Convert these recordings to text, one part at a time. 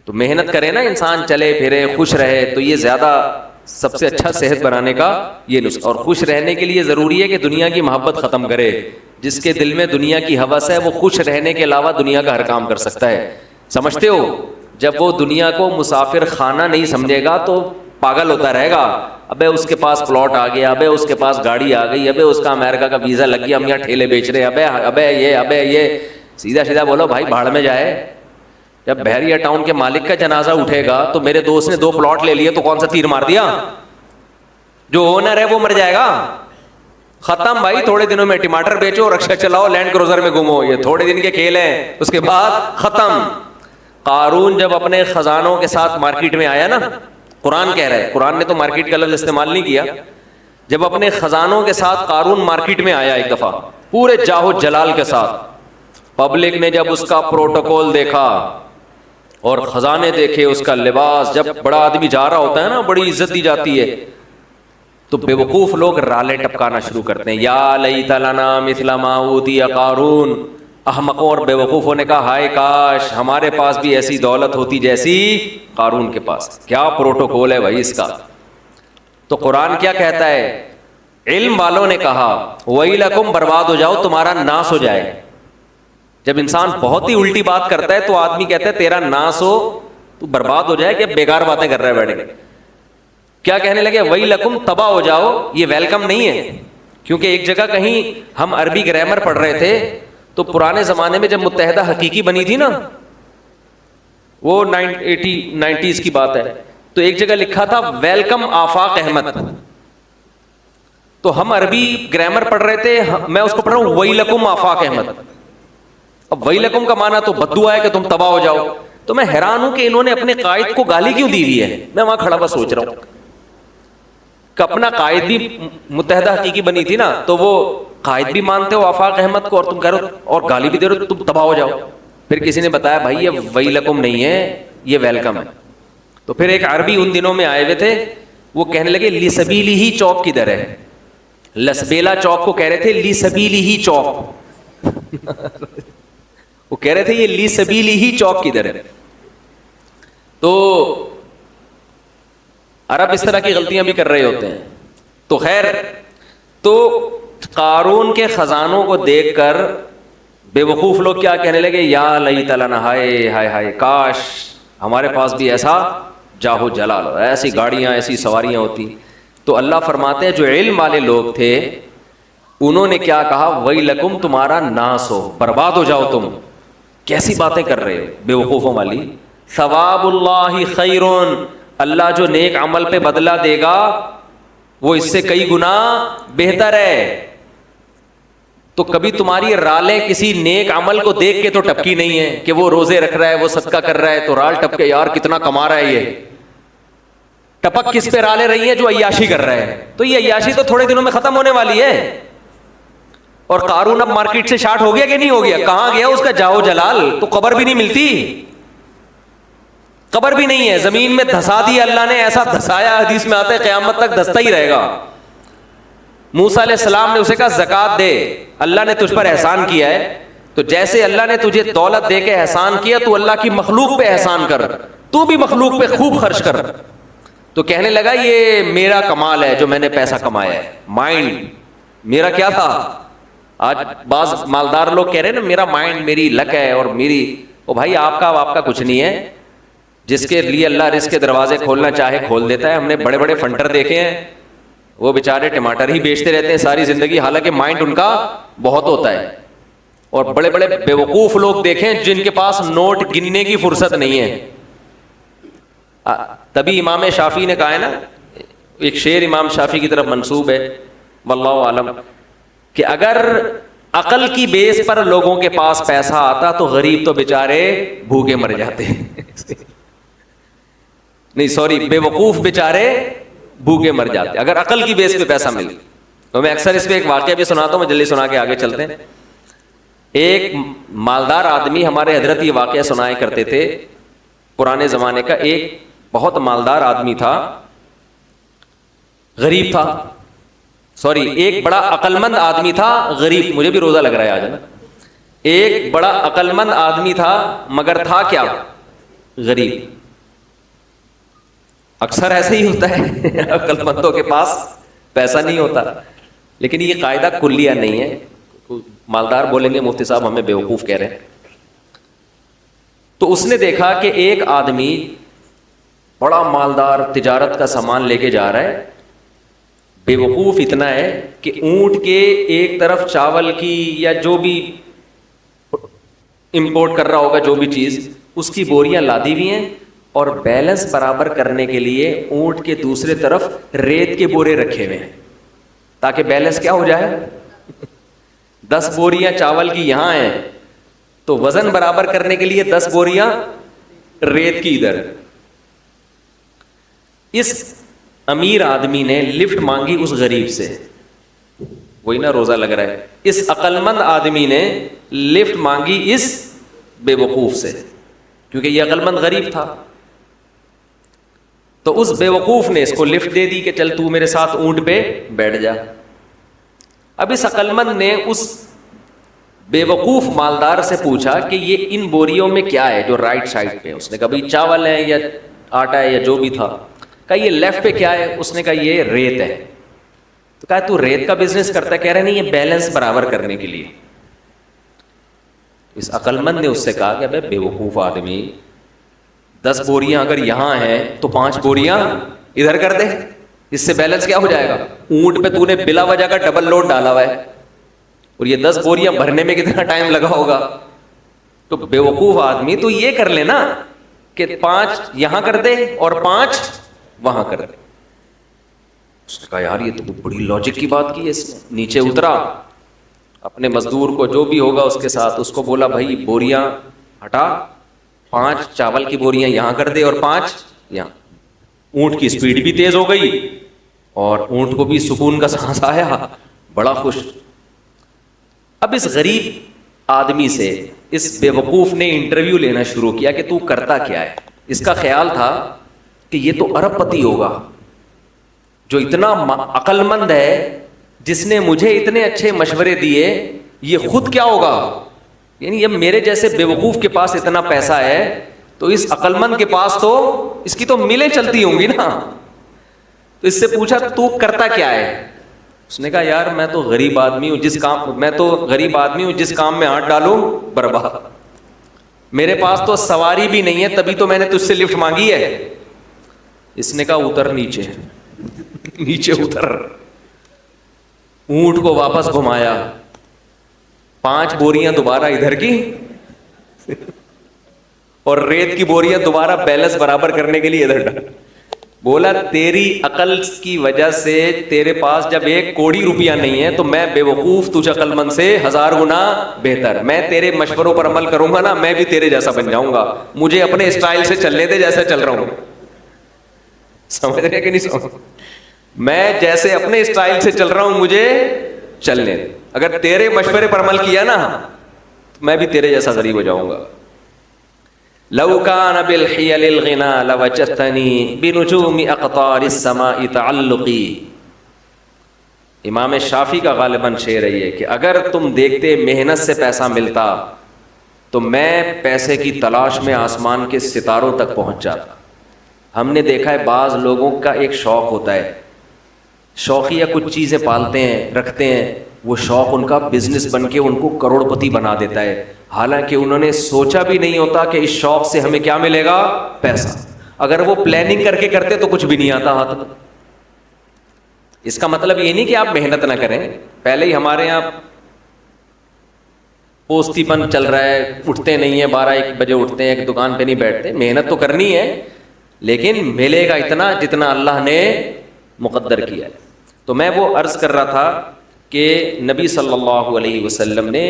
تو محنت کرے نا انسان, چلے پھرے خوش رہے, تو یہ زیادہ سب سے اچھا صحت بنانے کا یہ نسخہ. اور خوش رہنے کے لیے ضروری ہے کہ دنیا کی محبت ختم کرے. جس کے دل میں دنیا کی ہوس ہے وہ خوش رہنے کے علاوہ دنیا کا ہر کام کر سکتا ہے. سمجھتے ہو, جب وہ دنیا کو مسافر خانہ نہیں سمجھے گا تو پاگل ہوتا رہے گا. ابے اس کے پاس پلاٹ آ گیا, ابے اس کے پاس گاڑی آ گئی, ابے اس کا امریکہ کا ویزا لگ گیا, ہم یہاں ٹھیلے بیچ رہے ہیں, ابے یہ سیدھا سیدھا بولو بھائی بھاڑ میں جائے. جب بحریہ ٹاؤن کے مالک کا جنازہ اٹھے گا تو میرے دوست نے 2 پلاٹ لے لیے تو کون سا تیر مار دیا؟ جو اونر ہے وہ مر جائے گا. ختم بھائی, تھوڑے دنوں میں ٹماٹر بیچو, رکشا چلاؤ, لینڈ کروزر میں گھومو, یہ تھوڑے دن کے کھیل ہیں, اس کے بعد ختم. قارون جب اپنے خزانوں کے ساتھ مارکیٹ میں آیا نا, قرآن کہہ رہا ہے, قرآن نے تو مارکیٹ کا لفظ استعمال نہیں کیا, جب اپنے خزانوں کے ساتھ قارون مارکیٹ میں آیا ایک دفعہ پورے جاہو جلال کے ساتھ, پبلک نے جب اس کا پروٹوکول دیکھا اور خزانے دیکھے, اس کا لباس, جب بڑا آدمی جا رہا ہوتا ہے نا بڑی عزت دی جاتی ہے, تو بے وقوف لوگ رالے ٹپکانا شروع کرتے ہیں, یا لیت لنا مثل ما اوتی قارون. احمقوں اور بے وقوفوں نے کہا ہائے کاش ہمارے پاس بھی ایسی دولت ہوتی جیسی قارون کے پاس. کیا پروٹوکول ہے بھائی اس کا. تو قرآن کیا کہتا ہے, علم والوں نے کہا ویلکم, برباد ہو جاؤ, تمہارا ناس ہو جائے. جب انسان بہت ہی الٹی بات کرتا ہے تو آدمی کہتا ہے تیرا ناس ہو, تو برباد ہو جائے, کہ بیکار باتیں کر رہا ہے بیٹھ کے. کیا کہنے لگے, ویلکم, تباہ ہو جاؤ. یہ ویلکم نہیں ہے, کیونکہ ایک جگہ کہیں ہم عربی گرامر پڑھ رہے تھے تو پرانے زمانے میں جب متحدہ حقیقی بنی تھی نا, وہ 90s کی بات ہے, تو ایک جگہ لکھا تھا ویلکم آفاق احمد. تو ہم عربی گرامر پڑھ رہے تھے, میں اس کو پڑھ رہا ہوں ویلکم آفاق احمد. اب ویلکم کا معنی تو بددعا ہے کہ تم تباہ ہو جاؤ. تو میں حیران ہوں کہ انہوں نے اپنے قائد کو گالی کیوں دی ہوئی ہے. میں وہاں کھڑا ہوا سوچ رہا ہوں کہ اپنا قائد بھی متحدہ حقیقی بنی تھی نا, تو وہ قائد بھی مانتے ہو آفاق احمد کو, اور تم کہہ رہے ہو اور گالی بھی دے رہے ہو تم تباہ ہو جاؤ. پھر کسی نے بتایا بھائی یہ ویلکم نہیں ہے, یہ ویلکم ہے. تو پھر ایک عربی ان دنوں میں آئے ہوئے تھے, وہ کہنے لگے لی سبیلی ہی چوک کدھر ہے. لسبیلا چوک کو کہہ رہے تھے لی سبیلی ہی چوک. وہ کہہ رہے تھے یہ لی سبیلی ہی چوک کدھر ہے. تو عرب اس طرح کی غلطیاں بھی کر رہے ہوتے ہیں. تو خیر, تو قارون کے خزانوں کو دیکھ کر بے وقوف لوگ کیا کہنے لگے, یا لیت لنا, ہائے ہائے ہائے کاش ہمارے پاس بھی ایسا جاہو جلال ہو, ایسی گاڑیاں ایسی سواریاں ہوتی. تو اللہ فرماتے ہیں جو علم والے لوگ تھے انہوں نے کیا کہا, ویلکم, تمہارا ناس ہو, برباد ہو جاؤ تم. کیسی باتیں کر رہے ہو بے وقوفوں والی. ثواب اللہ خیرون, اللہ جو نیک عمل پہ بدلہ دے گا وہ اس سے کئی گنا بہتر ہے. تو کبھی تمہاری رالیں کسی نیک عمل کو دیکھ کے تو ٹپکی نہیں ہے کہ وہ روزے رکھ رہا ہے, وہ صدقہ کر رہا ہے, تو رال ٹپ کے یار کتنا کما رہا ہے. یہ ٹپک کس پہ رالیں رہی ہیں, جو عیاشی کر رہا ہے. تو یہ عیاشی تو تھوڑے دنوں میں ختم ہونے والی ہے. اور قارون اب مارکیٹ سے شارٹ ہو گیا کہ نہیں ہو گیا, کہاں گیا اس کا جاؤ جلال. تو قبر بھی نہیں ملتی, قبر بھی نہیں ہے, زمین میں دھسا دیا اللہ نے, ایسا دھسایا حدیث میں آتا ہے قیامت تک دھستا ہی رہے گا. موسیٰ علیہ السلام نے اسے کہا زکات دے, اللہ نے تجھ پر احسان کیا ہے, تو جیسے اللہ نے تجھے دولت دے کے احسان کیا تو اللہ کی مخلوق پہ احسان کر, تو بھی مخلوق پہ خوب خرچ کر. تو کہنے لگا یہ میرا کمال ہے جو میں نے پیسہ کمایا ہے, مائنڈ میرا کیا تھا. آج بعض مالدار لوگ کہہ رہے ہیں نا میرا مائنڈ, میری لک ہے اور میری, او بھائی آپ کا کچھ نہیں ہے. جس کے لیے اللہ رزق کے دروازے کھولنا چاہے کھول دیتا ہے. ہم نے بڑے بڑے فنٹر دیکھے ہیں, وہ بیچارے ٹماٹر ہی بیچتے رہتے ہیں ساری زندگی, حالانکہ مائنڈ ان کا بہت ہوتا ہے. اور بڑے بڑے بے وقوف لوگ دیکھیں جن کے پاس نوٹ گننے کی فرصت نہیں ہے. تبھی امام شافعی نے کہا ہے نا, ایک شعر امام شافعی کی طرف منسوب ہے واللہ عالم, کہ اگر عقل کی بیس پر لوگوں کے پاس پیسہ آتا تو غریب تو بیچارے بھوکے مر جاتے. نہیں سوری, بے وقوف بیچارے بھوکے مر جاتے اگر عقل کی بیس پہ پیسہ ملے. تو میں اکثر اس پہ ایک واقعہ بھی سناتا ہوں, میں جلدی سنا کے آگے چلتے ہیں. ایک مالدار آدمی ہمارے حضرت یہ واقعہ سنایا کرتے تھے پرانے زمانے کا. ایک بہت مالدار آدمی تھا, غریب تھا, سوری ایک بڑا عقل مند آدمی تھا, غریب, مجھے بھی روزہ لگ رہا ہے آج نا. ایک بڑا عقل مند آدمی تھا مگر تھا کیا, غریب. اکثر ایسا ہی ہوتا ہے عقل مندوں کے پاس پیسہ نہیں ہوتا. لیکن یہ قاعدہ کلیہ نہیں ہے. مالدار بولیں گے مفتی صاحب ہمیں بیوقوف کہہ رہے ہیں. تو اس نے دیکھا کہ ایک آدمی بڑا مالدار تجارت کا سامان لے کے جا رہا ہے, بیوقوف اتنا ہے کہ اونٹ کے ایک طرف چاول کی یا جو بھی امپورٹ کر رہا ہوگا جو بھی چیز, اس کی بوریاں لادی ہوئی ہیں, اور بیلنس برابر کرنے کے لیے اونٹ کے دوسرے طرف ریت کے بورے رکھے ہوئے ہیں تاکہ بیلنس کیا ہو جائے. 10 بوریاں چاول کی یہاں ہیں تو وزن برابر کرنے کے لیے 10 بوریاں ریت کی ادھر. اس امیر آدمی نے لفٹ مانگی اس غریب سے, وہی نا روزہ لگ رہا ہے. اس عقل مند آدمی نے لفٹ مانگی اس بے وقوف سے, کیونکہ یہ عقل مند غریب تھا. تو اس بے وقوف نے اس کو لفٹ دے دی کہ چل تو میرے ساتھ اونٹ پہ بیٹھ جا. اب اس عقل مند نے اس بے وقوف مالدار سے پوچھا کہ یہ ان بوریوں میں کیا ہے جو رائٹ سائڈ پہ. اس نے کہا بھائی چاول ہے یا آٹا ہے یا جو بھی تھا. کہا یہ لیفٹ پہ کیا ہے؟ اس نے کہا یہ ریت ہے. تو کہا تو ریت کا بزنس کرتا ہے؟ کہہ رہے نہیں یہ بیلنس برابر کرنے کے لیے. اس عقل مند نے اس سے کہا کہ بے وقوف آدمی 10 بوریاں اگر یہاں ہیں تو 5 بوریاں ادھر کر دے, اس سے بیلنس کیا ہو جائے گا. اونٹ پہ تو نے بلا وجہ کا ڈبل لوڈ ڈالا ہوا ہے اور یہ 10 بوریاں بھرنے میں کتنا ٹائم لگا ہوگا. تو بے وقوف آدمی تو یہ کر لینا کہ 5 یہاں کر دے اور 5 وہاں کر دے. اس نے کہا یار یہ تو بڑی لاجک کی بات کی ہے. اس نے نیچے اترا, اپنے مزدور کو جو بھی ہوگا اس کے ساتھ اس کو بولا بھائی بوریاں ہٹا, 5 چاول کی بوریاں یہاں کر دے اور 5 یہاں. اونٹ کی سپیڈ بھی تیز ہو گئی اور اونٹ کو بھی سکون کا سانس آیا, بڑا خوش. اب اس غریب آدمی سے اس بے وقوف نے انٹرویو لینا شروع کیا کہ تو کرتا کیا ہے. اس کا خیال تھا کہ یہ تو ارب پتی ہوگا جو اتنا عقل مند ہے, جس نے مجھے اتنے اچھے مشورے دیے, یہ خود کیا ہوگا. یعنی یہ میرے جیسے بے وقوف کے پاس اتنا پیسہ ہے تو اس عقل مند کے پاس تو اس کی تو ملیں چلتی ہوں گی نا. تو اس سے پوچھا تو کرتا کیا ہے. اس نے کہا یار میں تو غریب آدمی ہوں, جس کام میں ہاتھ ڈالوں برباد. میرے پاس تو سواری بھی نہیں ہے, تبھی تو میں نے تجھ سے لفٹ مانگی ہے. اس نے کہا اتر نیچے. نیچے اتر, اونٹ کو واپس گھمایا, 5 بوریاں دوبارہ ادھر کی اور ریت کی بوریاں دوبارہ بیلنس برابر کرنے کے لیے ادھر ڈال. بولا تیری عقل کی وجہ سے تیرے پاس جب 1 کوڑی روپیہ نہیں ہے تو میں بے وقوف تجھ عقل مند سے 1000 گنا بہتر. میں تیرے مشوروں پر عمل کروں گا نا, میں بھی تیرے جیسا بن جاؤں گا. مجھے اپنے اسٹائل سے چلنے دے جیسا چل رہا ہوں. سمجھ رہے کہ نہیں سمجھ؟ میں جیسے اپنے اسٹائل سے چل رہا ہوں مجھے چلنے دے. اگر تیرے مشورے پر عمل کیا نا تو میں بھی تیرے جیسا غریب ہو جاؤں گا. لو کان بالحیل الغنا لوجدتنی بنجوم اقطار السماء تعلقی. امام شافعی کا غالباً شعر ہے کہ اگر تم دیکھتے محنت سے پیسہ ملتا تو میں پیسے کی تلاش میں آسمان کے ستاروں تک پہنچ جاتا. ہم نے دیکھا ہے بعض لوگوں کا ایک شوق ہوتا ہے, شوقیہ کچھ چیزیں پالتے ہیں رکھتے ہیں, وہ شوق ان کا بزنس بن کے ان کو کروڑ پتی بنا دیتا ہے, حالانکہ انہوں نے سوچا بھی نہیں ہوتا کہ اس شوق سے ہمیں کیا ملے گا, پیسہ. اگر وہ پلاننگ کر کے کرتے تو کچھ بھی نہیں آتا ہاتھ میں. اس کا مطلب یہ نہیں کہ آپ محنت نہ کریں. پہلے ہی ہمارے یہاں پوستی پن چل رہا ہے, اٹھتے نہیں ہیں, 12-1 بجے اٹھتے ہیں, ایک دکان پہ نہیں بیٹھتے. محنت تو کرنی ہے لیکن ملے گا اتنا جتنا اللہ نے مقدر کیا ہے. تو میں وہ عرض کر رہا تھا کہ نبی صلی اللہ علیہ وسلم نے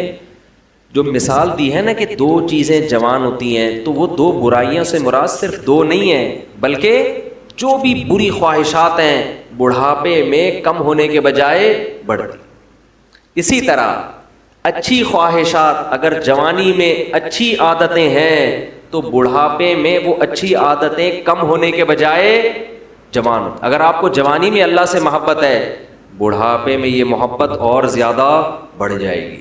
جو مثال دی ہے نا کہ 2 چیزیں جوان ہوتی ہیں تو وہ 2 برائیوں سے مراد صرف 2 نہیں ہیں, بلکہ جو بھی بری خواہشات ہیں بڑھاپے میں کم ہونے کے بجائے بڑھتی. اسی طرح اچھی خواہشات اگر جوانی میں اچھی عادتیں ہیں تو بڑھاپے میں وہ اچھی عادتیں کم ہونے کے بجائے جوان. اگر آپ کو جوانی میں اللہ سے محبت ہے, بڑھاپے میں یہ محبت اور زیادہ بڑھ جائے گی.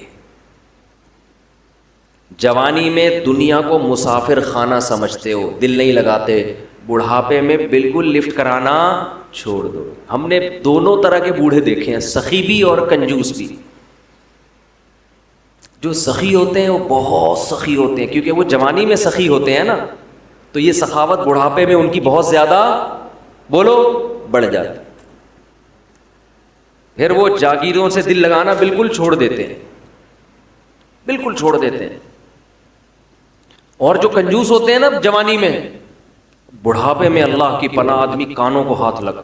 جوانی میں دنیا کو مسافر خانہ سمجھتے ہو، دل نہیں لگاتے، بڑھاپے میں بالکل لفٹ کرانا چھوڑ دو۔ ہم نے دونوں طرح کے بوڑھے دیکھے ہیں، سخی بھی اور کنجوس بھی۔ جو سخی ہوتے ہیں وہ بہت سخی ہوتے ہیں، کیونکہ وہ جوانی میں سخی ہوتے ہیں نا، تو یہ سخاوت بڑھاپے میں ان کی بہت زیادہ بولو بڑھ جاتی، پھر وہ جاگیروں سے دل لگانا بالکل چھوڑ دیتے ہیں، بالکل چھوڑ دیتے ہیں۔ اور جو کنجوس ہوتے ہیں نا جوانی میں، بڑھاپے میں اللہ کی پناہ آدمی کانوں کو ہاتھ لگا،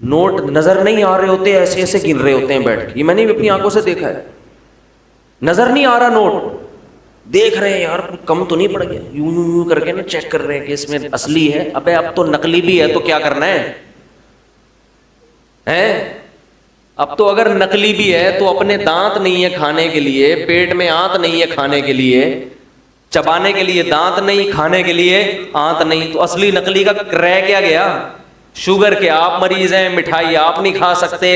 نوٹ نظر نہیں آ رہے ہوتے، ایسے ایسے گن رہے ہوتے ہیں بیٹھ کے، یہ میں نے بھی اپنی آنکھوں سے دیکھا ہے، نظر نہیں آ رہا نوٹ، دیکھ رہے ہیں یار کم تو نہیں پڑ گیا، یوں یوں یوں کر کے نا چیک کر رہے ہیں کہ اس میں اصلی ہے، ابے اب تو نقلی بھی ہے تو کیا کرنا ہے؟ اب تو اگر نقلی بھی ہے تو اپنے دانت نہیں ہے کھانے کے لیے، پیٹ میں آنت نہیں ہے کھانے کے لیے، چبانے کے لیے دانت نہیں، کھانے کے لیے آنت نہیں، تو اصلی نقلی کا رہ کیا گیا؟ شوگر کے آپ مریض ہیں، مٹھائی آپ نہیں کھا سکتے،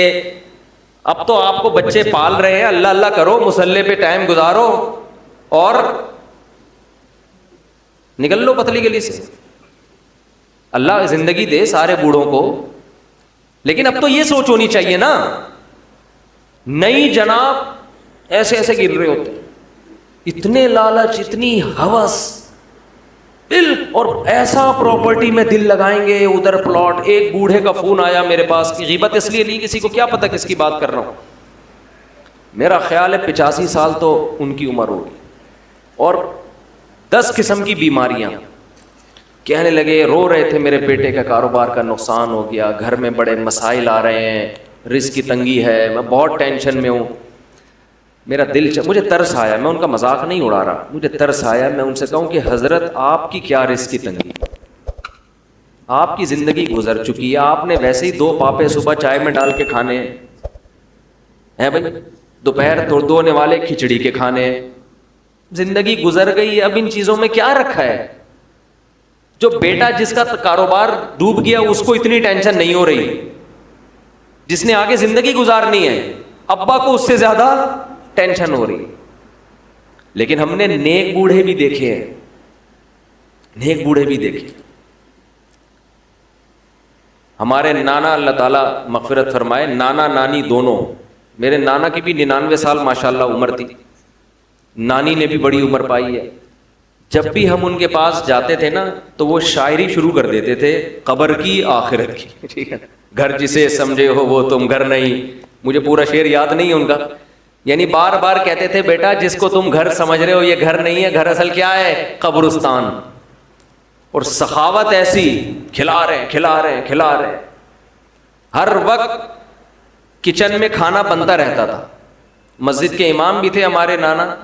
اب تو آپ کو بچے پال رہے ہیں، اللہ اللہ کرو، مصلے پہ ٹائم گزارو اور نکل لو پتلی گلی سے، اللہ زندگی دے سارے بوڑھوں کو۔ لیکن اب تو یہ سوچ ہونی چاہیے نا، نہیں جناب ایسے ایسے گر رہے ہوتے، اتنے لالچ، اتنی ہوس، اور ایسا پراپرٹی میں دل لگائیں گے، ادھر پلاٹ۔ ایک بوڑھے کا فون آیا میرے پاس، کی غیبت اس لیے نہیں، کسی کو کیا پتا کس کی بات کر رہا ہوں، میرا خیال ہے 85 سال تو ان کی عمر ہوگی، اور 10 قسم کی بیماریاں۔ کہنے لگے، رو رہے تھے، میرے بیٹے کا کاروبار کا نقصان ہو گیا، گھر میں بڑے مسائل آ رہے ہیں، رزق کی تنگی ہے، میں بہت ٹینشن میں ہوں۔ میرا دل مجھے ترس آیا، میں ان کا مذاق نہیں اڑا رہا، مجھے ترس آیا، میں ان سے کہوں کہ حضرت آپ کی کیا رزق کی تنگی، آپ کی زندگی گزر چکی ہے، آپ نے ویسے ہی 2 پاپے صبح چائے میں ڈال کے کھانے ہیں بھائی، دوپہر دھونے والے کھچڑی کے کھانے، زندگی گزر گئی ہے، اب ان چیزوں میں کیا رکھا ہے؟ جو بیٹا جس کا کاروبار ڈوب گیا اس کو اتنی ٹینشن نہیں ہو رہی، جس نے آگے زندگی گزارنی ہے ابا کو اس سے زیادہ ٹینشن ہو رہی۔ لیکن ہم نے نیک بوڑھے بھی دیکھے ہیں، نیک بوڑھے بھی دیکھے، ہمارے نانا اللہ تعالیٰ مغفرت فرمائے، نانا نانی دونوں، میرے نانا کی بھی 99 سال ماشاءاللہ عمر تھی، نانی نے بھی بڑی عمر پائی ہے۔ جب بھی ہم ان کے پاس جاتے تھے نا تو وہ شاعری شروع کر دیتے تھے، قبر کی آخرت کی، ٹھیک ہے، گھر جسے سمجھے ہو وہ تم گھر نہیں، مجھے پورا شعر یاد نہیں ہے ان کا، یعنی بار بار کہتے تھے بیٹا جس کو تم گھر سمجھ رہے ہو یہ گھر نہیں ہے، گھر اصل کیا ہے؟ قبرستان۔ اور سخاوت ایسی، کھلا رہے کھلا رہے کھلا رہے، ہر وقت کچن میں کھانا بنتا رہتا تھا۔ مسجد کے امام بھی تھے ہمارے نانا،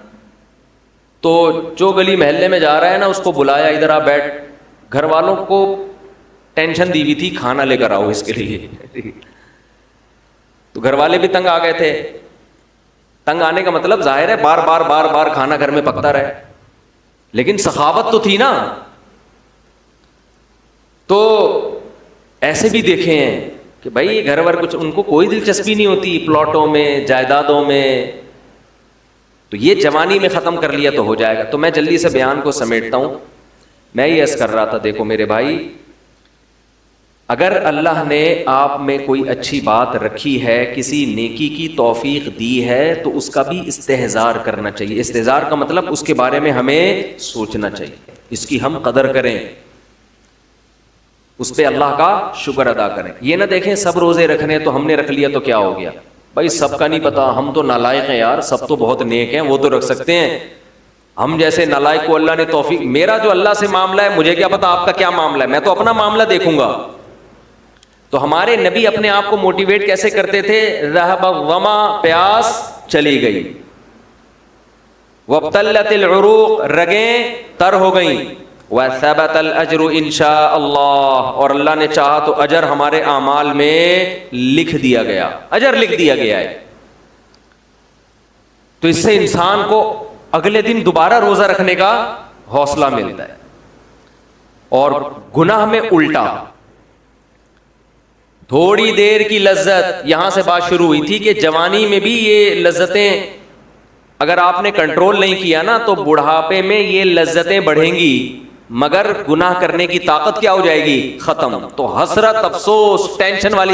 تو جو گلی محلے میں جا رہا ہے نا اس کو بلایا، ادھر آ بیٹھ، گھر والوں کو ٹینشن دی ہوئی تھی کھانا لے کر آؤ اس کے لیے، تو گھر والے بھی تنگ آ گئے تھے۔ تنگ آنے کا مطلب ظاہر ہے بار بار بار بار کھانا گھر میں پکتا رہے، لیکن سخاوت تو تھی نا۔ تو ایسے بھی دیکھے ہیں کہ بھائی گھر ور کچھ ان کو کوئی دلچسپی نہیں ہوتی پلاٹوں میں، جائیدادوں میں، تو یہ جوانی میں ختم کر لیا تو ہو جائے گا۔ تو میں جلدی سے بیان کو سمیٹتا ہوں، میں یہ عرض کر رہا تھا، دیکھو میرے بھائی، اگر اللہ نے آپ میں کوئی اچھی بات رکھی ہے، کسی نیکی کی توفیق دی ہے، تو اس کا بھی استحضار کرنا چاہیے۔ استحضار کا مطلب اس کے بارے میں ہمیں سوچنا چاہیے، اس کی ہم قدر کریں، اس پہ اللہ کا شکر ادا کریں۔ یہ نہ دیکھیں سب روزے رکھنے تو ہم نے رکھ لیا تو کیا ہو گیا، بھائی سب کا نہیں پتا، ہم تو نالائق ہیں یار، سب تو بہت نیک ہیں، وہ تو رکھ سکتے ہیں، ہم جیسے نالائق کو اللہ نے توفیق، میرا جو اللہ سے معاملہ ہے مجھے کیا پتا آپ کا کیا معاملہ ہے، میں تو اپنا معاملہ دیکھوں گا۔ تو ہمارے نبی اپنے آپ کو موٹیویٹ کیسے کرتے تھے؟ ذہب الظما، پیاس چلی گئی، وابتلت العروق، رگیں تر ہو گئیں، وثبت الاجر انشاء اللہ، اور اللہ نے چاہا تو اجر ہمارے اعمال میں لکھ دیا گیا، اجر لکھ دیا گیا ہے۔ تو اس سے انسان کو اگلے دن دوبارہ روزہ رکھنے کا حوصلہ ملتا ہے۔ اور گناہ میں الٹا، تھوڑی دیر کی لذت، یہاں سے بات شروع ہوئی تھی کہ جوانی میں بھی یہ لذتیں اگر آپ نے کنٹرول نہیں کیا نا تو بڑھاپے میں یہ لذتیں بڑھیں گی مگر گناہ کرنے کی طاقت کیا ہو جائے گی؟ ختم. تو حسرت، افسوس، ٹینشن والی